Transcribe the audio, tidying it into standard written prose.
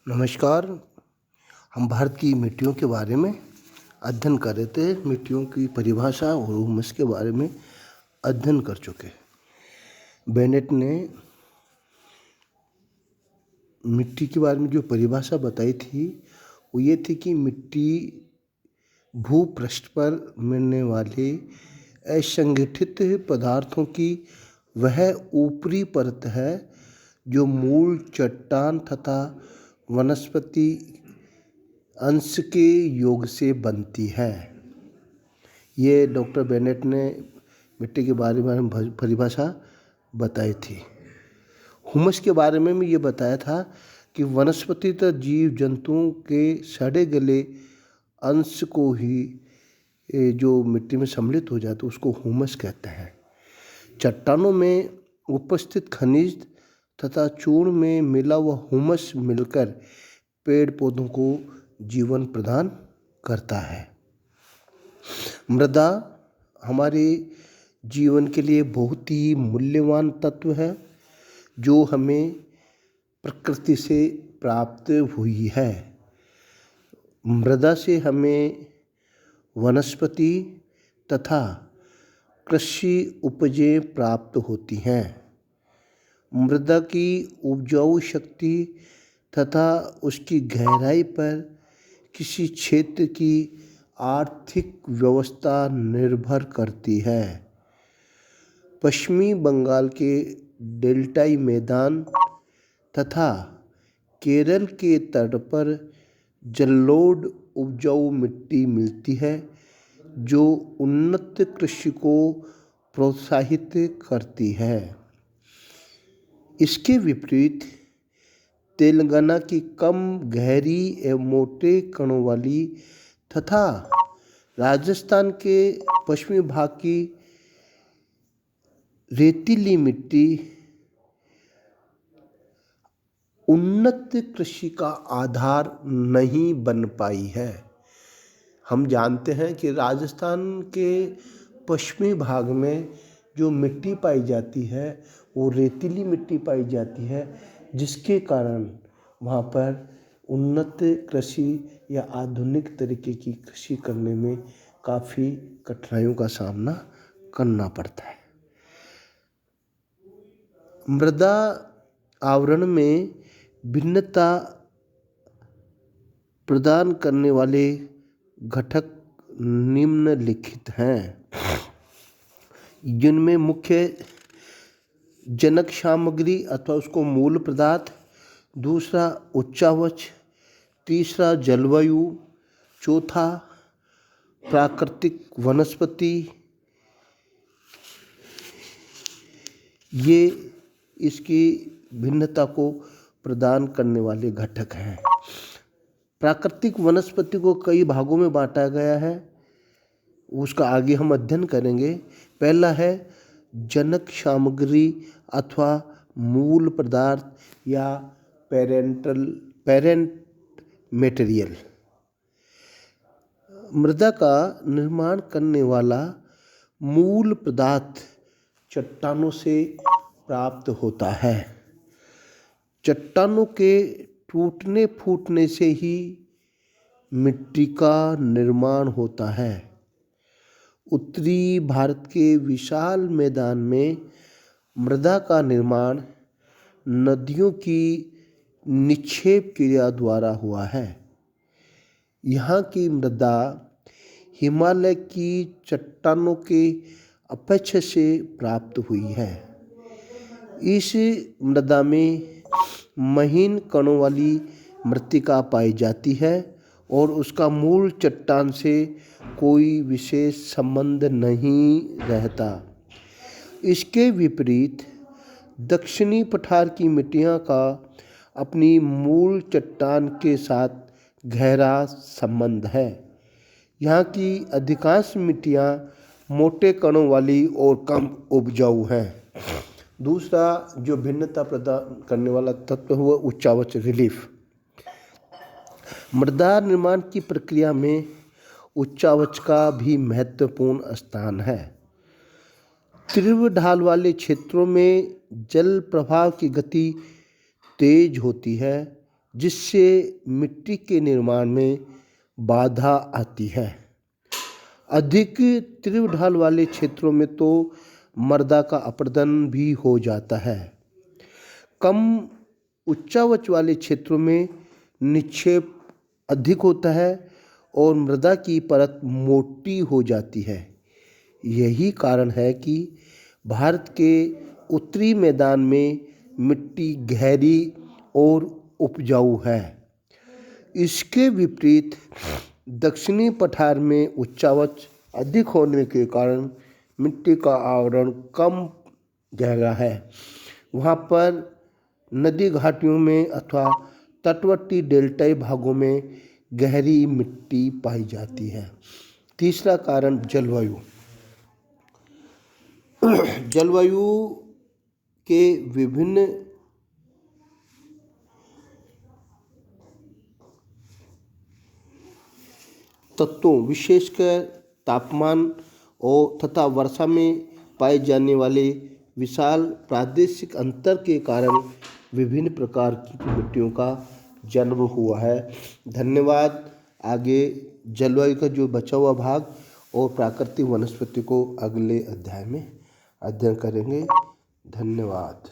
नमस्कार। हम भारत की मिट्टियों के बारे में अध्ययन कर रहे थे। मिट्टियों की परिभाषा और ह्यूमस के बारे में अध्ययन कर चुके। बेनेट ने मिट्टी के बारे में जो परिभाषा बताई थी वो ये थी कि मिट्टी भूपृष्ठ पर मिलने वाले असंगठित पदार्थों की वह ऊपरी परत है जो मूल, चट्टान तथा वनस्पति अंश के योग से बनती है। ये डॉक्टर बेनेट ने मिट्टी के बारे में परिभाषा बताई थी। ह्यूमस के बारे में भी ये बताया था कि वनस्पति तथा जीव जंतुओं के सड़े गले अंश को ही जो मिट्टी में सम्मिलित हो जाता है उसको ह्यूमस कहते हैं। चट्टानों में उपस्थित खनिज तथा चूर्ण में मिला हुआ ह्यूमस मिलकर पेड़ पौधों को जीवन प्रदान करता है। मृदा हमारे जीवन के लिए बहुत ही मूल्यवान तत्व है जो हमें प्रकृति से प्राप्त हुई है। मृदा से हमें वनस्पति तथा कृषि उपजें प्राप्त होती हैं। मृदा की उपजाऊ शक्ति तथा उसकी गहराई पर किसी क्षेत्र की आर्थिक व्यवस्था निर्भर करती है। पश्चिमी बंगाल के डेल्टाई मैदान तथा केरल के तट पर जलोढ़ उपजाऊ मिट्टी मिलती है जो उन्नत कृषि को प्रोत्साहित करती है। इसके विपरीत तेलंगाना की कम गहरी एवं मोटे कणों वाली तथा राजस्थान के पश्चिमी भाग की रेतीली मिट्टी उन्नत कृषि का आधार नहीं बन पाई है। हम जानते हैं कि राजस्थान के पश्चिमी भाग में जो मिट्टी पाई जाती है वो रेतीली मिट्टी पाई जाती है, जिसके कारण वहाँ पर उन्नत कृषि या आधुनिक तरीके की कृषि करने में काफ़ी कठिनाइयों का सामना करना पड़ता है। मृदा आवरण में भिन्नता प्रदान करने वाले घटक निम्नलिखित हैं, जिनमें मुख्य जनक सामग्री अथवा उसको मूल पदार्थ, दूसरा उच्चावच, तीसरा जलवायु, चौथा प्राकृतिक वनस्पति। ये इसकी भिन्नता को प्रदान करने वाले घटक हैं। प्राकृतिक वनस्पति को कई भागों में बांटा गया है, उसका आगे हम अध्ययन करेंगे। पहला है जनक सामग्री अथवा मूल पदार्थ या पेरेंट मटेरियल। मृदा का निर्माण करने वाला मूल पदार्थ चट्टानों से प्राप्त होता है। चट्टानों के टूटने फूटने से ही मिट्टी का निर्माण होता है। उत्तरी भारत के विशाल मैदान में मृदा का निर्माण नदियों की निक्षेप क्रिया द्वारा हुआ है। यहाँ की मृदा हिमालय की चट्टानों के अपक्षय से प्राप्त हुई है। इस मृदा में महीन कणों वाली मृत्तिका पाई जाती है और उसका मूल चट्टान से कोई विशेष संबंध नहीं रहता। इसके विपरीत दक्षिणी पठार की मिट्टियाँ का अपनी मूल चट्टान के साथ गहरा संबंध है। यहाँ की अधिकांश मिट्टियाँ मोटे कणों वाली और कम उपजाऊ हैं। दूसरा जो भिन्नता प्रदान करने वाला तत्व है वो उच्चावच रिलीफ। मृदा निर्माण की प्रक्रिया में उच्चावच का भी महत्वपूर्ण स्थान है। तीव्र ढाल वाले क्षेत्रों में जल प्रवाह की गति तेज होती है जिससे मिट्टी के निर्माण में बाधा आती है। अधिक तीव्र ढाल वाले क्षेत्रों में तो मृदा का अपरदन भी हो जाता है। कम उच्चावच वाले क्षेत्रों में निक्षेप अधिक होता है और मृदा की परत मोटी हो जाती है। यही कारण है कि भारत के उत्तरी मैदान में मिट्टी गहरी और उपजाऊ है। इसके विपरीत दक्षिणी पठार में उच्चावच अधिक होने के कारण मिट्टी का आवरण कम गहरा है। वहाँ पर नदी घाटियों में अथवा तटवर्ती डेल्टाई भागों में गहरी मिट्टी पाई जाती है। तीसरा कारण जलवायु। जलवायु के विभिन्न तत्वों विशेषकर तापमान और तथा वर्षा में पाए जाने वाले विशाल प्रादेशिक अंतर के कारण विभिन्न प्रकार की मिट्टियों का जन्म हुआ है। धन्यवाद। आगे जलवायु का जो बचा हुआ भाग और प्राकृतिक वनस्पति को अगले अध्याय में अध्ययन करेंगे। धन्यवाद।